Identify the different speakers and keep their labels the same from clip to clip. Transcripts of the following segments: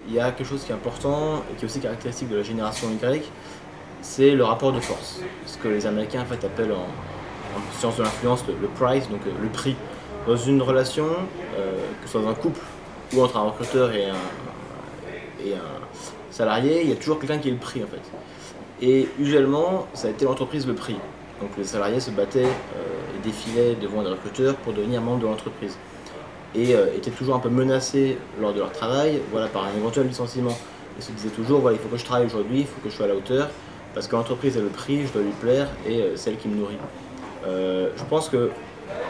Speaker 1: Il y a quelque chose qui est important et qui est aussi caractéristique de la génération Y, c'est le rapport de force. Ce que les Américains en fait appellent en sciences de l'influence le price, donc le prix. Dans une relation, que ce soit dans un couple ou entre un recruteur et un salarié, il y a toujours quelqu'un qui est le prix en fait. Et usuellement, ça a été l'entreprise le prix. Donc les salariés se battaient et défilaient devant les recruteurs pour devenir membre de l'entreprise. Et étaient toujours un peu menacés lors de leur travail, voilà, par un éventuel licenciement. Ils se disaient toujours, voilà, il faut que je travaille aujourd'hui, il faut que je sois à la hauteur, parce que l'entreprise est le prix, je dois lui plaire, et c'est elle qui me nourrit. Je pense que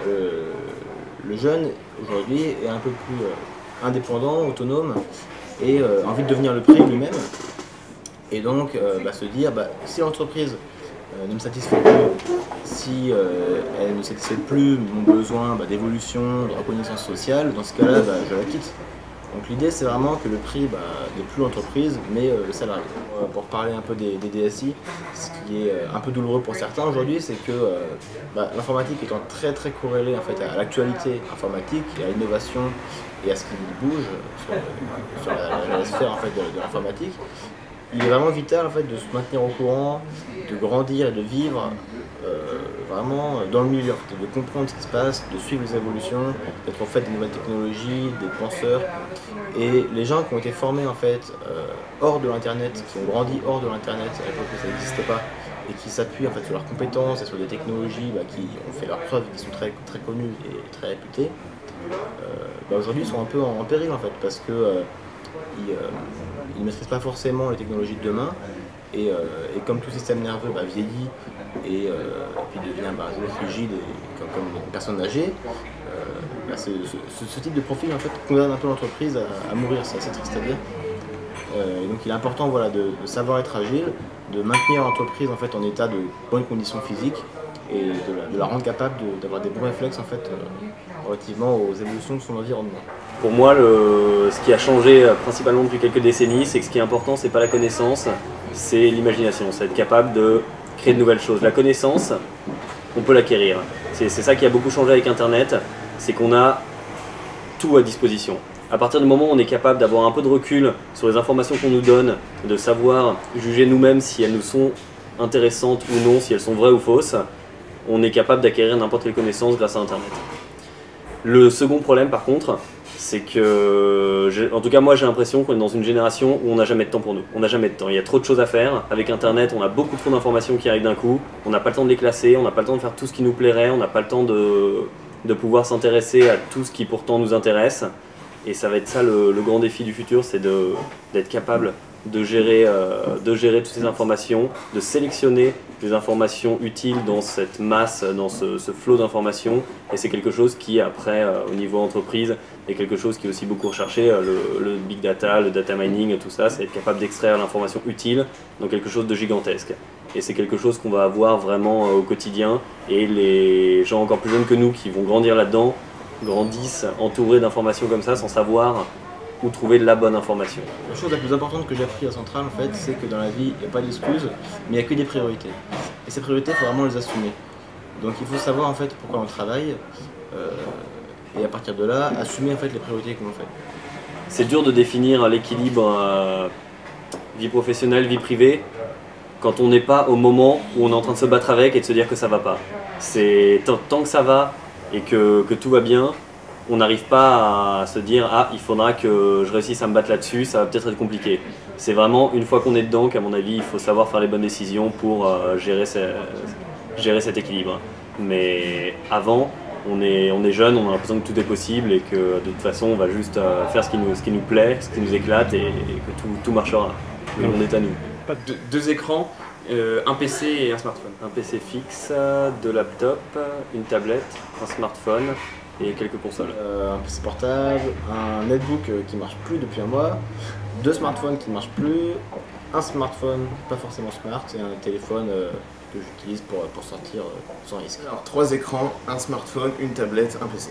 Speaker 1: le jeune, aujourd'hui, est un peu plus indépendant, autonome, et a envie de devenir le prix lui-même. Et donc, se dire, si l'entreprise ne me satisfait plus, si elle ne satisfait plus mon besoin d'évolution, de reconnaissance sociale, dans ce cas-là, je la quitte. Donc l'idée, c'est vraiment que le prix n'est plus l'entreprise, mais le salarié. Pour parler un peu des DSI, ce qui est un peu douloureux pour certains aujourd'hui, c'est que l'informatique étant très très corrélée en fait, à l'actualité informatique, et à l'innovation et à ce qui bouge sur la sphère en fait, de l'informatique, il est vraiment vital en fait, de se maintenir au courant, de grandir et de vivre vraiment dans le milieu, en fait, de comprendre ce qui se passe, de suivre les évolutions, d'être au fait des nouvelles technologies, des penseurs. Et les gens qui ont été formés en fait, hors de l'internet, qui ont grandi hors de l'internet à l'époque où ça n'existait pas, et qui s'appuient en fait, sur leurs compétences et sur des technologies qui ont fait leurs preuves, qui sont très, très connues et très réputées, aujourd'hui sont un peu en péril en fait, parce que ils ne maîtrisent pas forcément les technologies de demain, et comme tout système nerveux vieillit et puis devient rigide comme une personne âgée, ce type de profil en fait, condamne un peu l'entreprise à mourir, c'est assez triste à dire. Et donc il est important voilà, de savoir être agile, de maintenir l'entreprise en, fait, en état de bonnes conditions physiques et de la rendre capable d'avoir des bons réflexes en fait, relativement aux évolutions de son environnement.
Speaker 2: Pour moi, ce qui a changé principalement depuis quelques décennies, c'est que ce qui est important, c'est pas la connaissance, c'est l'imagination, c'est être capable de créer de nouvelles choses. La connaissance, on peut l'acquérir. C'est ça qui a beaucoup changé avec Internet, c'est qu'on a tout à disposition. À partir du moment où on est capable d'avoir un peu de recul sur les informations qu'on nous donne, de savoir juger nous-mêmes si elles nous sont intéressantes ou non, si elles sont vraies ou fausses, on est capable d'acquérir n'importe quelle connaissance grâce à Internet. Le second problème par contre, c'est que, en tout cas moi j'ai l'impression qu'on est dans une génération où on n'a jamais de temps pour nous. On n'a jamais de temps, il y a trop de choses à faire. Avec Internet, on a beaucoup trop d'informations qui arrivent d'un coup. On n'a pas le temps de les classer, on n'a pas le temps de faire tout ce qui nous plairait, on n'a pas le temps de pouvoir s'intéresser à tout ce qui pourtant nous intéresse. Et ça va être ça le grand défi du futur, c'est d'être capable de gérer toutes ces informations, de sélectionner les informations utiles dans cette masse, dans ce flot d'informations. Et c'est quelque chose qui, après, au niveau entreprise, est quelque chose qui est aussi beaucoup recherché. Le big data, le data mining, tout ça, c'est être capable d'extraire l'information utile dans quelque chose de gigantesque. Et c'est quelque chose qu'on va avoir vraiment au quotidien. Et les gens encore plus jeunes que nous qui vont grandir là-dedans, grandissent entourés d'informations comme ça sans savoir où trouver la bonne information.
Speaker 1: La chose la plus importante que j'ai appris à Centrale, en fait, c'est que dans la vie, il n'y a pas d'excuses, mais il n'y a que des priorités. Et ces priorités, il faut vraiment les assumer. Donc il faut savoir en fait pourquoi on travaille, et à partir de là, assumer en fait les priorités que l'on fait.
Speaker 2: C'est dur de définir l'équilibre vie professionnelle, vie privée, quand on n'est pas au moment où on est en train de se battre avec et de se dire que ça va pas. C'est tant que ça va et que tout va bien, on n'arrive pas à se dire « Ah, il faudra que je réussisse à me battre là-dessus, ça va peut-être être compliqué ». C'est vraiment une fois qu'on est dedans qu'à mon avis, il faut savoir faire les bonnes décisions pour gérer cet équilibre. Mais avant, on est jeune, on a l'impression que tout est possible et que de toute façon, on va juste faire ce qui nous plaît, ce qui nous éclate et que tout marchera. Le monde est à nous.
Speaker 3: Deux écrans, un PC et un smartphone.
Speaker 2: Un PC fixe, deux laptops, une tablette, un smartphone et quelques consoles.
Speaker 1: Un PC portable, un netbook qui ne marche plus depuis un mois, deux smartphones qui ne marchent plus, un smartphone pas forcément smart et un téléphone que j'utilise pour sortir sans risque.
Speaker 4: Alors 3 écrans, un smartphone, une tablette, un PC.